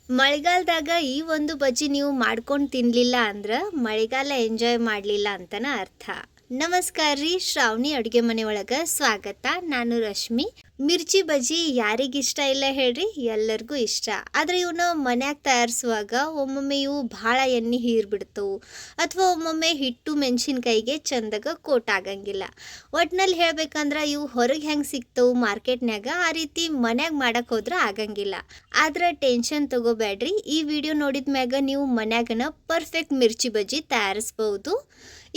ಮಳೆಗಾಲದಾಗ ಈ ಒಂದು ಬಜ್ಜಿ ನೀವು ಮಾಡ್ಕೊಂಡು ತಿನ್ಲಿಲ್ಲ ಅಂದ್ರೆ ಮಳೆಗಾಲ ಎಂಜಾಯ್ ಮಾಡಲಿಲ್ಲ ಅಂತನ ಅರ್ಥ. ನಮಸ್ಕಾರ ರೀ, ಶ್ರಾವಣಿ ಅಡುಗೆ ಮನೆ ಒಳಗೆ ಸ್ವಾಗತ. ನಾನು ರಶ್ಮಿ. ಮಿರ್ಚಿ ಬಜ್ಜಿ ಯಾರಿಗಿಷ್ಟ ಇಲ್ಲ ಹೇಳ್ರಿ, ಎಲ್ಲರಿಗೂ ಇಷ್ಟ. ಆದರೆ ಇವನ್ನ ಮನ್ಯಾಗ ತಯಾರಿಸುವಾಗ ಒಮ್ಮೊಮ್ಮೆ ಇವು ಭಾಳ ಎಣ್ಣೆ ಹೀರ್ಬಿಡ್ತವು, ಅಥವಾ ಒಮ್ಮೊಮ್ಮೆ ಹಿಟ್ಟು ಮೆಣಸಿನ್ಕಾಯಿಗೆ ಚಂದಾಗ ಕೋಟ್ ಆಗಂಗಿಲ್ಲ. ಒಟ್ನಲ್ಲಿ ಹೇಳ್ಬೇಕಂದ್ರೆ ಇವು ಹೊರಗೆ ಹೆಂಗೆ ಸಿಗ್ತವು ಮಾರ್ಕೆಟ್ನ್ಯಾಗ, ಆ ರೀತಿ ಮನ್ಯಾಗ ಮಾಡಕ್ಕೆ ಹೋದ್ರೆ ಆಗಂಗಿಲ್ಲ. ಆದ್ರೆ ಟೆನ್ಷನ್ ತಗೋಬೇಡ್ರಿ, ಈ ವಿಡಿಯೋ ನೋಡಿದ ಮ್ಯಾಗ ನೀವು ಮನ್ಯಾಗನ ಪರ್ಫೆಕ್ಟ್ ಮಿರ್ಚಿ ಬಜ್ಜಿ ತಯಾರಿಸ್ಬೋದು.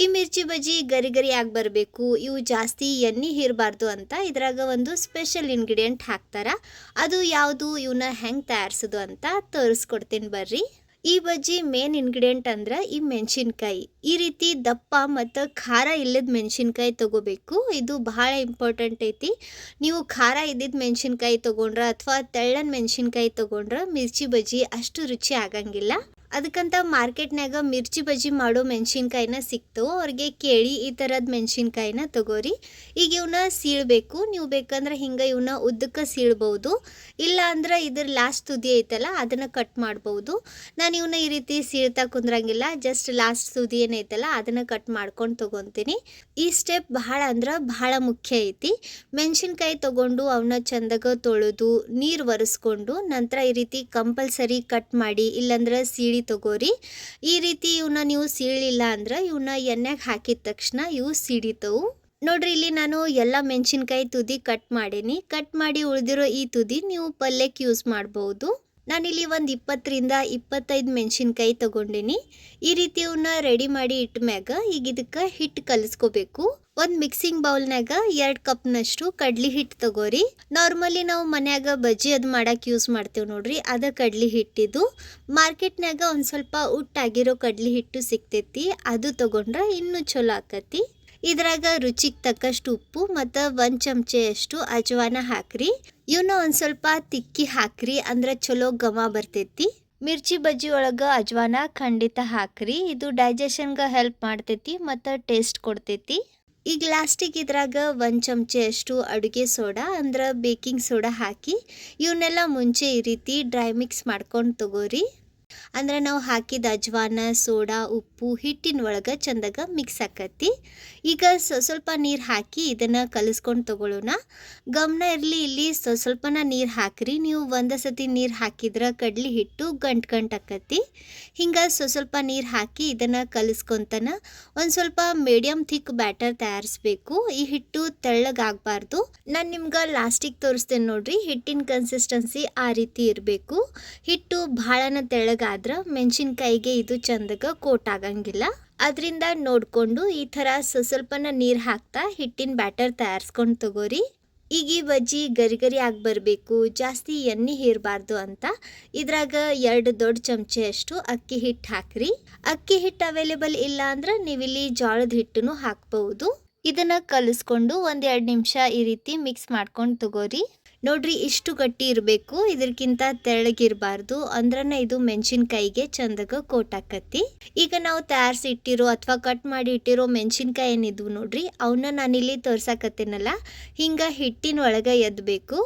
ಈ ಮಿರ್ಚಿ ಬಜ್ಜಿ ಗರಿ ಗರಿ ಆಗಿ ಬರಬೇಕು, ಇವು ಜಾಸ್ತಿ ಎಣ್ಣೆ ಹೀರಬಾರ್ದು ಅಂತ ಇದ್ರಾಗ ಒಂದು ಸ್ಪೆಷಲ್ ಇಂಗ್ರೀಡಿಯೆಂಟ್ ಹಾಕ್ತಾರ. ಅದು ಯಾವುದು, ಇವನ್ನ ಹೆಂಗೆ ತಯಾರಿಸೋದು ಅಂತ ತೋರಿಸ್ಕೊಡ್ತೀನಿ ಬರ್ರಿ. ಈ ಬಜ್ಜಿ ಮೇನ್ ಇಂಗ್ರೀಡಿಯೆಂಟ್ ಅಂದ್ರೆ ಈ ಮೆಣಸಿನ್ಕಾಯಿ. ಈ ರೀತಿ ದಪ್ಪ ಮತ್ತು ಖಾರ ಇಲ್ಲದ ಮೆಣಸಿನ್ಕಾಯಿ ತಗೋಬೇಕು. ಇದು ಬಹಳ ಇಂಪಾರ್ಟೆಂಟ್ ಐತಿ. ನೀವು ಖಾರ ಇದ್ದಿದ್ದ ಮೆಣಸಿನ್ಕಾಯಿ ತಗೊಂಡ್ರೆ ಅಥವಾ ತೆಳ್ಳನ ಮೆಣಸಿನ್ಕಾಯಿ ತಗೊಂಡ್ರೆ ಮಿರ್ಚಿ ಬಜ್ಜಿ ಅಷ್ಟು ರುಚಿ ಆಗಂಗಿಲ್ಲ. ಅದಕ್ಕಂತ ಮಾರ್ಕೆಟ್ನಾಗ ಮಿರ್ಚಿ ಬಜ್ಜಿ ಮಾಡೋ ಮೆಣಸಿನ್ಕಾಯಿನ ಸಿಗ್ತವೆ, ಅವ್ರಿಗೆ ಕೇಳಿ ಈ ಥರದ ಮೆಣಸಿನ್ಕಾಯಿನ ತಗೋರಿ. ಈಗ ಇವನ್ನ ಸೀಳಬೇಕು. ನೀವು ಬೇಕಂದ್ರೆ ಹಿಂಗೆ ಇವನ್ನ ಉದ್ದಕ್ಕೆ ಸೀಳ್ಬೋದು, ಇಲ್ಲ ಅಂದ್ರೆ ಇದ್ರ ಲಾಸ್ಟ್ ತುದಿ ಐತಲ್ಲ ಅದನ್ನು ಕಟ್ ಮಾಡ್ಬೋದು. ನಾನು ಇವನ್ನ ಈ ರೀತಿ ಸೀಳ್ತಾ ಕುಂದ್ರಂಗಿಲ್ಲ, ಜಸ್ಟ್ ಲಾಸ್ಟ್ ತುದಿ ಏನೈತಲ್ಲ ಅದನ್ನು ಕಟ್ ಮಾಡ್ಕೊಂಡು ತೊಗೊತೀನಿ. ಈ ಸ್ಟೆಪ್ ಬಹಳ ಅಂದ್ರೆ ಬಹಳ ಮುಖ್ಯ ಐತಿ. ಮೆಣಸಿನ್ಕಾಯಿ ತೊಗೊಂಡು ಅವನ್ನ ಚಂದಾಗ ತೊಳೆದು ನೀರು ಒರೆಸ್ಕೊಂಡು ನಂತರ ಈ ರೀತಿ ಕಂಪಲ್ಸರಿ ಕಟ್ ಮಾಡಿ, ಇಲ್ಲಾಂದ್ರೆ ಸೀಳಿ ತಗೋರಿ. ಈ ರೀತಿ ಇವನ್ನ ನೀವು ಸೀಳಿಲ್ಲ ಅಂದ್ರೆ ಇವನ್ನ ಎಣ್ಣೆಗೆ ಹಾಕಿದ ತಕ್ಷಣ ಇವು ಸಿಡಿತವು. ನೋಡ್ರಿ, ಇಲ್ಲಿ ನಾನು ಎಲ್ಲ ಮೆಣಸಿನ್ಕಾಯಿ ತುದಿ ಕಟ್ ಮಾಡೀನಿ. ಕಟ್ ಮಾಡಿ ಉಳಿದಿರೋ ಈ ತುದಿ ನೀವು ಪಲ್ಯಕ್ಕೆ ಯೂಸ್ ಮಾಡ್ಬೋದು. ನಾನಿಲ್ಲಿ ಒಂದು 20ರಿಂದ 25 ಮೆಣಸಿನ್ಕಾಯಿ ತಗೊಂಡಿನಿ. ಈ ರೀತಿ ಇವನ್ನ ರೆಡಿ ಮಾಡಿ ಇಟ್ಟ ಮ್ಯಾಗ ಈಗ ಇದಕ್ಕೆ ಹಿಟ್ಟು ಕಲಿಸ್ಕೋಬೇಕು. ಒಂದು ಮಿಕ್ಸಿಂಗ್ ಬೌಲ್ನಾಗ 2 ಕಪ್ನಷ್ಟು ಕಡ್ಲಿ ಹಿಟ್ಟು ತಗೋರಿ. ನಾರ್ಮಲಿ ನಾವು ಮನ್ಯಾಗ ಬಜ್ಜಿ ಅದು ಮಾಡಕ್ಕೆ ಯೂಸ್ ಮಾಡ್ತೇವೆ ನೋಡ್ರಿ, ಅದ ಕಡ್ಲಿ ಹಿಟ್ಟಿದು. ಮಾರ್ಕೆಟ್ನಾಗ ಒಂದು ಸ್ವಲ್ಪ ಉಟ್ಟಾಗಿರೋ ಕಡ್ಲಿ ಹಿಟ್ಟು ಸಿಗ್ತೈತಿ, ಅದು ತಗೊಂಡ್ರೆ ಇನ್ನೂ ಚಲೋ ಆಕತಿ. ಇದ್ರಾಗ ರುಚಿಗೆ ತಕ್ಕಷ್ಟು ಉಪ್ಪು ಮತ್ತು 1 ಚಮಚೆಯಷ್ಟು ಅಜವಾನ ಹಾಕ್ರಿ. ಇವನ್ನ ಒಂದು ಸ್ವಲ್ಪ ತಿಕ್ಕಿ ಹಾಕ್ರಿ, ಅಂದ್ರೆ ಚಲೋ ಘಮ ಬರ್ತೈತಿ. ಮಿರ್ಚಿ ಬಜ್ಜಿ ಒಳಗೆ ಅಜವಾನ ಖಂಡಿತ ಹಾಕ್ರಿ, ಇದು ಡೈಜೆಷನ್ಗೆ ಹೆಲ್ಪ್ ಮಾಡ್ತೈತಿ ಮತ್ತು ಟೇಸ್ಟ್ ಕೊಡ್ತೈತಿ. ಈಗ ಲಾಸ್ಟಿಗೆ ಇದ್ರಾಗ 1 ಚಮಚೆಯಷ್ಟು ಅಡುಗೆ ಸೋಡಾ ಅಂದ್ರೆ ಬೇಕಿಂಗ್ ಸೋಡಾ ಹಾಕಿ ಇವನ್ನೆಲ್ಲ ಮುಂಚೆ ಈ ರೀತಿ ಡ್ರೈ ಮಿಕ್ಸ್ ಮಾಡ್ಕೊಂಡು ತಗೋರಿ. ಅಂದ್ರೆ ನಾವು ಹಾಕಿದ ಅಜವಾನ, ಸೋಡಾ, ಉಪ್ಪು ಹಿಟ್ಟಿನ ಒಳಗೆ ಚಂದಾಗ ಮಿಕ್ಸ್ ಆಕತಿ. ಈಗ ಸ್ವಲ್ಪ ನೀರು ಹಾಕಿ ಇದನ್ನು ಕಲಿಸ್ಕೊಂಡು ತಗೊಳ್ಳೋಣ. ಗಮನ ಇರಲಿ, ಇಲ್ಲಿ ಸ್ವಲ್ಪನ ನೀರು ಹಾಕ್ರಿ. ನೀವು ಒಂದೇ ಸತಿ ನೀರು ಹಾಕಿದ್ರೆ ಕಡ್ಲಿ ಹಿಟ್ಟು ಗಂಟು ಆಕತಿ. ಹಿಂಗೆ ಸ್ವಲ್ಪ ನೀರು ಹಾಕಿ ಇದನ್ನು ಕಲಿಸ್ಕೊತಾನ ಒಂದು ಸ್ವಲ್ಪ ಮೀಡಿಯಮ್ ಥಿಕ್ ಬ್ಯಾಟರ್ ತಯಾರಿಸ್ಬೇಕು. ಈ ಹಿಟ್ಟು ತೆಳ್ಳಗಾಗಬಾರ್ದು. ನಾನು ನಿಮ್ಗೆ ಲಾಸ್ಟಿಗೆ ತೋರಿಸ್ತೇನೆ ನೋಡ್ರಿ, ಹಿಟ್ಟಿನ ಕನ್ಸಿಸ್ಟೆನ್ಸಿ ಆ ರೀತಿ ಇರಬೇಕು. ಹಿಟ್ಟು ಭಾಳನ ತೆಳ್ಳಗಾದ್ರೆ ಮೆಣಸಿನ್ಕಾಯಿಗೆ ಇದು ಚಂದಗ ಕೋಟ್ ಆಗಂಗಿಲ್ಲ. ಅದರಿಂದ ನೋಡಿಕೊಂಡು ಈ ಥರ ಸ್ವಲ್ಪನ ನೀರು ಹಾಕ್ತಾ ಹಿಟ್ಟಿನ ಬ್ಯಾಟರ್ ತಯಾರಿಸ್ಕೊಂಡು ತಗೋರಿ. ಈಗ ಈ ಬಜ್ಜಿ ಗರಿ ಗರಿ ಆಗಿ ಬರಬೇಕು, ಜಾಸ್ತಿ ಎಣ್ಣೆ ಹೀರಬಾರ್ದು ಅಂತ ಇದ್ರಾಗ 2 ದೊಡ್ಡ ಚಮಚೆಯಷ್ಟು ಅಕ್ಕಿ ಹಿಟ್ಟು ಹಾಕ್ರಿ. ಅಕ್ಕಿ ಹಿಟ್ಟು ಅವೈಲೇಬಲ್ ಇಲ್ಲ ಅಂದ್ರೆ ನೀವಿಲ್ಲಿ ಜೋಳದ ಹಿಟ್ಟನ್ನು ಹಾಕ್ಬಹುದು. ಇದನ್ನ ಕಲಿಸ್ಕೊಂಡು 1-2 ನಿಮಿಷ ಈ ರೀತಿ ಮಿಕ್ಸ್ ಮಾಡ್ಕೊಂಡು ತಗೋರಿ. ನೋಡ್ರಿ, ಇಷ್ಟು ಗಟ್ಟಿ ಇರಬೇಕು, ಇದಕ್ಕಿಂತ ತೆಳ್ಳಗಿರಬಾರ್ದು, ಅಂದ್ರನ ಇದು ಮೆಣಸಿನ್ಕಾಯಿಗೆ ಚಂದಾಗ ಕೋಟ್ ಆಕತಿ. ಈಗ ನಾವು ತಯಾರಿಸಿ ಇಟ್ಟಿರೋ ಅಥವಾ ಕಟ್ ಮಾಡಿ ಇಟ್ಟಿರೋ ಮೆಣಸಿನ್ಕಾಯಿ ಏನಿದ್ವು ನೋಡ್ರಿ, ಅವನ್ನ ನಾನಿಲ್ಲಿ ತೋರ್ಸಾಕತ್ತೇನಲ್ಲ, ಹಿಂಗ ಹಿಟ್ಟಿನ ಒಳಗೆ ಎದ್ಬೇಕು.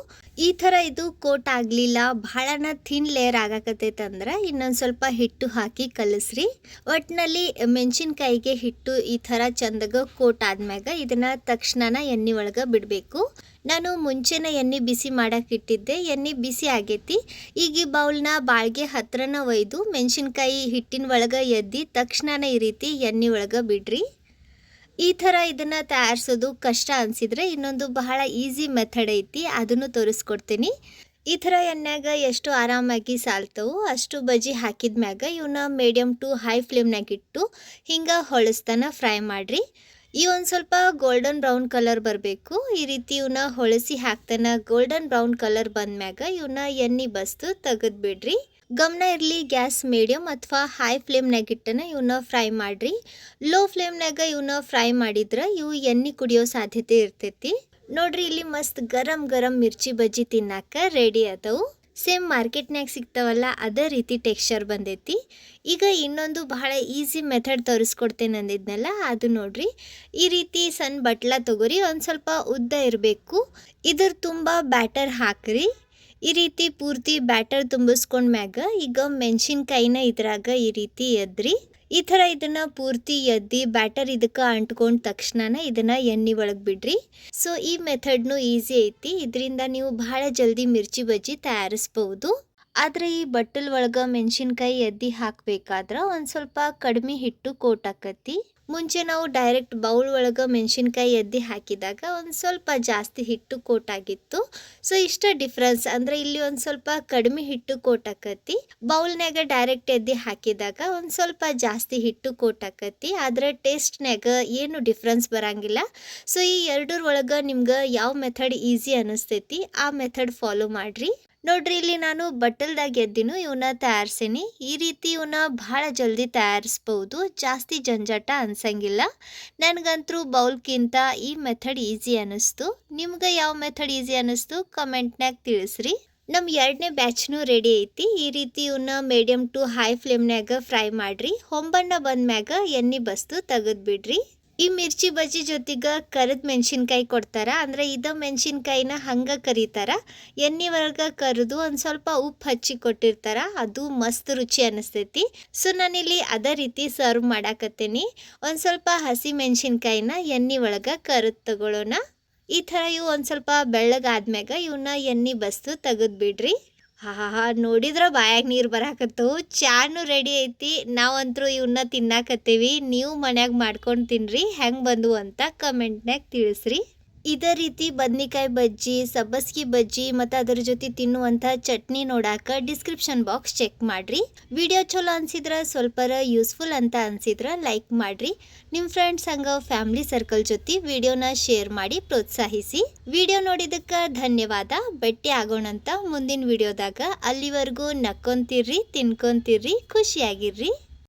ಈ ಥರ ಇದು ಕೋಟ್ ಆಗಲಿಲ್ಲ, ಭಾಳನ ಥಿನ್ ಲೇಯರ್ ಆಗಾಕತ್ತೈತಂದ್ರೆ ಇನ್ನೊಂದು ಸ್ವಲ್ಪ ಹಿಟ್ಟು ಹಾಕಿ ಕಲಿಸ್ರಿ. ಒಟ್ಟಿನಲ್ಲಿ ಮೆಣಸಿನ್ಕಾಯಿಗೆ ಹಿಟ್ಟು ಈ ಥರ ಚಂದಾಗ ಕೋಟ್ ಆದ್ಮ್ಯಾಗ ಇದನ್ನ ತಕ್ಷಣ ಎಣ್ಣೆ ಒಳಗೆ ಬಿಡಬೇಕು. ನಾನು ಮುಂಚೆನೇ ಎಣ್ಣೆ ಬಿಸಿ ಮಾಡಕ್ಕೆ ಇಟ್ಟಿದ್ದೆ, ಎಣ್ಣೆ ಬಿಸಿ ಆಗೈತಿ. ಈಗ ಈ ಬೌಲ್ನ ಬಾಳ್ಗೆ ಹತ್ರನ ಒಯ್ದು ಮೆಣಸಿನ್ಕಾಯಿ ಹಿಟ್ಟಿನ ಒಳಗೆ ಎದ್ದಿ ತಕ್ಷಣ ಈ ರೀತಿ ಎಣ್ಣೆ ಒಳಗೆ ಬಿಡ್ರಿ. ಈ ಥರ ಇದನ್ನು ತಯಾರಿಸೋದು ಕಷ್ಟ ಅನಿಸಿದ್ರೆ ಇನ್ನೊಂದು ಬಹಳ ಈಸಿ ಮೆಥಡ್ ಐತಿ, ಅದನ್ನು ತೋರಿಸ್ಕೊಡ್ತೀನಿ. ಈ ಥರ ಎಣ್ಣೆಗ ಎಷ್ಟು ಆರಾಮಾಗಿ ಸಾಲ್ತವು ಅಷ್ಟು ಬಜ್ಜಿ ಹಾಕಿದ ಮ್ಯಾಗ ಇವನ್ನ ಮೀಡಿಯಮ್ ಟು ಹೈ ಫ್ಲೇಮ್ನಾಗ ಇಟ್ಟು ಹಿಂಗೆ ಹೊಳಸ್ತಾನ ಫ್ರೈ ಮಾಡಿರಿ. ಈ ಒಂದು ಸ್ವಲ್ಪ ಗೋಲ್ಡನ್ ಬ್ರೌನ್ ಕಲರ್ ಬರಬೇಕು. ಈ ರೀತಿ ಇವನ್ನ ಹೊಳಸಿ ಹಾಕ್ತಾನ ಗೋಲ್ಡನ್ ಬ್ರೌನ್ ಕಲರ್ ಬಂದ್ಮ್ಯಾಗ ಇವನ್ನ ಎಣ್ಣೆ ಬಸ್ತು ತೆಗೆದ್ಬಿಡ್ರಿ. ಗಮನ ಇರಲಿ, ಗ್ಯಾಸ್ ಮೀಡಿಯಮ್ ಅಥವಾ ಹೈ ಫ್ಲೇಮ್ನಾಗ ಇಟ್ಟನ ಇವನ್ನ ಫ್ರೈ ಮಾಡಿರಿ. ಲೋ ಫ್ಲೇಮ್ನಾಗ ಇವನ್ನ ಫ್ರೈ ಮಾಡಿದ್ರೆ ಇವು ಎಣ್ಣೆ ಕುಡಿಯೋ ಸಾಧ್ಯತೆ ಇರ್ತೈತಿ. ನೋಡ್ರಿ, ಇಲ್ಲಿ ಮಸ್ತ್ ಗರಂ ಗರಂ ಮಿರ್ಚಿ ಬಜ್ಜಿ ತಿನ್ನಾಕ ರೆಡಿ ಆದವು. ಸೇಮ್ ಮಾರ್ಕೆಟ್ನಾಗ ಸಿಗ್ತಾವಲ್ಲ ಅದೇ ರೀತಿ ಟೆಕ್ಸ್ಚರ್ ಬಂದೈತಿ. ಈಗ ಇನ್ನೊಂದು ಬಹಳ ಈಸಿ ಮೆಥಡ್ ತೋರಿಸ್ಕೊಡ್ತೇನೆ ಅಂದಿದ್ನಲ್ಲ, ಅದು ನೋಡ್ರಿ. ಈ ರೀತಿ ಸಣ್ಣ ಬಟ್ಲ ತಗೋರಿ, ಒಂದು ಸ್ವಲ್ಪ ಉದ್ದ ಇರಬೇಕು. ಇದ್ರ ತುಂಬ ಬ್ಯಾಟರ್ ಹಾಕ್ರಿ. ಈ ರೀತಿ ಪೂರ್ತಿ ಬ್ಯಾಟರ್ ತುಂಬಿಸ್ಕೊಂಡ್ಮ್ಯಾಗ ಈಗ ಮೆಣಸಿನ್ಕಾಯಿನ ಇದ್ರಾಗ ಈ ರೀತಿ ಎದ್ರಿ ಈ ಥರ ಇದನ್ನ ಪೂರ್ತಿ ಎದ್ದಿ ಬ್ಯಾಟರ್ ಇದಕ್ಕೆ ಅಂಟ್ಕೊಂಡ ತಕ್ಷಣನ ಇದನ್ನ ಎಣ್ಣೆ ಒಳಗೆ ಬಿಡ್ರಿ. ಸೊ ಈ ಮೆಥಡ್ನು ಈಸಿ ಐತಿ. ಇದರಿಂದ ನೀವು ಬಹಳ ಜಲ್ದಿ ಮಿರ್ಚಿ ಬಜ್ಜಿ ತಯಾರಿಸ್ಬಹುದು. ಆದ್ರೆ ಈ ಬಟ್ಟಲ್ ಒಳಗ ಮೆಣಸಿನ್ಕಾಯಿ ಎದ್ದಿ ಹಾಕ್ಬೇಕಾದ್ರ ಒಂದ್ ಸ್ವಲ್ಪ ಕಡಿಮೆ ಹಿಟ್ಟು ಕೋಟ್ ಆಕತಿ. ಮುಂಚೆ ನಾವು ಡೈರೆಕ್ಟ್ ಬೌಲ್ ಒಳಗ ಮೆಣಸಿನ್ಕಾಯಿ ಎದ್ದಿ ಹಾಕಿದಾಗ ಒಂದ್ ಸ್ವಲ್ಪ ಜಾಸ್ತಿ ಹಿಟ್ಟು ಕೋಟ್ ಆಗಿತ್ತು. ಸೊ ಇಷ್ಟ ಡಿಫ್ರೆನ್ಸ್ ಅಂದ್ರೆ ಇಲ್ಲಿ ಒಂದ್ ಸ್ವಲ್ಪ ಕಡಿಮೆ ಹಿಟ್ಟು ಕೋಟ್ ಆಕತಿ. ಬೌಲ್ನಾಗ ಡೈರೆಕ್ಟ್ ಎದ್ದಿ ಹಾಕಿದಾಗ ಒಂದ್ ಸ್ವಲ್ಪ ಜಾಸ್ತಿ ಹಿಟ್ಟು ಕೋಟ್ ಆಕತಿ. ಆದ್ರೆ ಟೇಸ್ಟ್ನಾಗ ಏನು ಡಿಫ್ರೆನ್ಸ್ ಬರಂಗಿಲ್ಲ. ಸೊ ಈ ಎರಡರ ಒಳಗ ನಿಮ್ಗೆ ಯಾವ ಮೆಥಡ್ ಈಸಿ ಅನಿಸ್ತೈತಿ ಆ ಮೆಥಡ್ ಫಾಲೋ ಮಾಡ್ರಿ. ನೋಡ್ರಿ ಇಲ್ಲಿ ನಾನು ಬಟ್ಟಲ್ದಾಗ ಎದ್ದಿನೂ ಇವನ್ನ ತಯಾರಿಸೀನಿ. ಈ ರೀತಿ ಇವನ್ನ ಬಹಳ ಜಲ್ದಿ ತಯಾರಿಸ್ಬಹುದು, ಜಾಸ್ತಿ ಜಂಜಾಟ ಅನ್ಸಂಗಿಲ್ಲ. ನನಗಂತೂ ಬೌಲ್ಕಿಂತ ಈ ಮೆಥಡ್ ಈಸಿ ಅನ್ನಿಸ್ತು. ನಿಮ್ಗೆ ಯಾವ ಮೆಥಡ್ ಈಸಿ ಅನ್ನಿಸ್ತು ಕಮೆಂಟ್ನಾಗ ತಿಳಿಸ್ರಿ. ನಮ್ಮ ಎರಡನೇ ಬ್ಯಾಚ್ನು ರೆಡಿ ಐತಿ. ಈ ರೀತಿ ಇವನ್ನ ಮೀಡಿಯಂ ಟು ಹೈ ಫ್ಲೇಮ್ನಾಗ ಫ್ರೈ ಮಾಡ್ರಿ. ಹೊಂಬಣ್ಣ ಬಂದ್ಮ್ಯಾಗ ಎಣ್ಣೆ ಬಸ್ತು ತೆಗೆದು ಬಿಡ್ರಿ. ಈ ಮಿರ್ಚಿ ಬಜ್ಜಿ ಜೊತೆಗ ಕರಿದ ಮೆಣಸಿನ್ಕಾಯಿ ಕೊಡ್ತಾರ. ಅಂದ್ರೆ ಇದ ಮೆಣಸಿನ್ಕಾಯಿನ ಹಂಗ ಕರಿತಾರ. ಎಣ್ಣೆ ಒಳಗ ಕರಿದು ಒಂದ್ ಸ್ವಲ್ಪ ಉಪ್ಪು ಹಚ್ಚಿ ಕೊಟ್ಟಿರ್ತಾರ. ಅದು ಮಸ್ತ್ ರುಚಿ ಅನಿಸ್ತೈತಿ. ಸೊ ನಾನಿಲ್ಲಿ ಅದೇ ರೀತಿ ಸರ್ವ್ ಮಾಡಾಕತ್ತೇನಿ. ಒಂದ್ ಸ್ವಲ್ಪ ಹಸಿ ಮೆಣಸಿನ್ಕಾಯಿನ ಎಣ್ಣೆ ಒಳಗ ಕರಿದ್ ತಗೊಳ್ಳೋಣ. ಈ ಥರ ಇವು ಒಂದ್ ಸ್ವಲ್ಪ ಬೆಳ್ಳಗಾದ್ಮ್ಯಾಗ ಇವನ್ನ ಎಣ್ಣೆ ಬಸ್ತು ತೆಗೆದು ಬಿಡ್ರಿ. ಹಾ ನೋಡಿದ್ರ ಬಾಯಾಗ ನೀರು ಬರಾಕತ್ತವು. ಚಾನು ರೆಡಿ ಐತಿ. ನಾವಂತರೂ ಇವನ್ನ ತಿನ್ನಾಕತ್ತೀವಿ. ನೀವು ಮನ್ಯಾಗ ಮಾಡ್ಕೊಂಡು ತಿನ್ರಿ. ಹೆಂಗೆ ಬಂದು ಅಂತ ಕಮೆಂಟ್ನಾಗ ತಿಳಿಸ್ರಿ. ಇದೇ ರೀತಿ ಬದ್ನಿಕಾಯಿ ಬಜ್ಜಿ, ಸಬ್ಬಸ್ಗಿ ಬಜ್ಜಿ ಮತ್ತು ಅದರ ಜೊತೆ ತಿನ್ನುವಂಥ ಚಟ್ನಿ ನೋಡಾಕ ಡಿಸ್ಕ್ರಿಪ್ಷನ್ ಬಾಕ್ಸ್ ಚೆಕ್ ಮಾಡ್ರಿ. ವಿಡಿಯೋ ಚಲೋ ಅನ್ಸಿದ್ರೆ ಸ್ವಲ್ಪರ ಯೂಸ್ಫುಲ್ ಅಂತ ಅನ್ಸಿದ್ರೆ ಲೈಕ್ ಮಾಡ್ರಿ. ನಿಮ್ಮ ಫ್ರೆಂಡ್ಸ್ ಹಂಗ ಫ್ಯಾಮಿಲಿ ಸರ್ಕಲ್ ಜೊತೆ ವಿಡಿಯೋನ ಶೇರ್ ಮಾಡಿ ಪ್ರೋತ್ಸಾಹಿಸಿ. ವಿಡಿಯೋ ನೋಡಿದಕ್ಕೆ ಧನ್ಯವಾದ. ಭೇಟಿ ಆಗೋಣಂತ ಮುಂದಿನ ವಿಡಿಯೋದಾಗ. ಅಲ್ಲಿವರೆಗೂ ನಕ್ಕೊಂತಿರ್ರಿ, ತಿನ್ಕೊಂತಿರ್ರಿ, ಖುಷಿಯಾಗಿರ್ರಿ.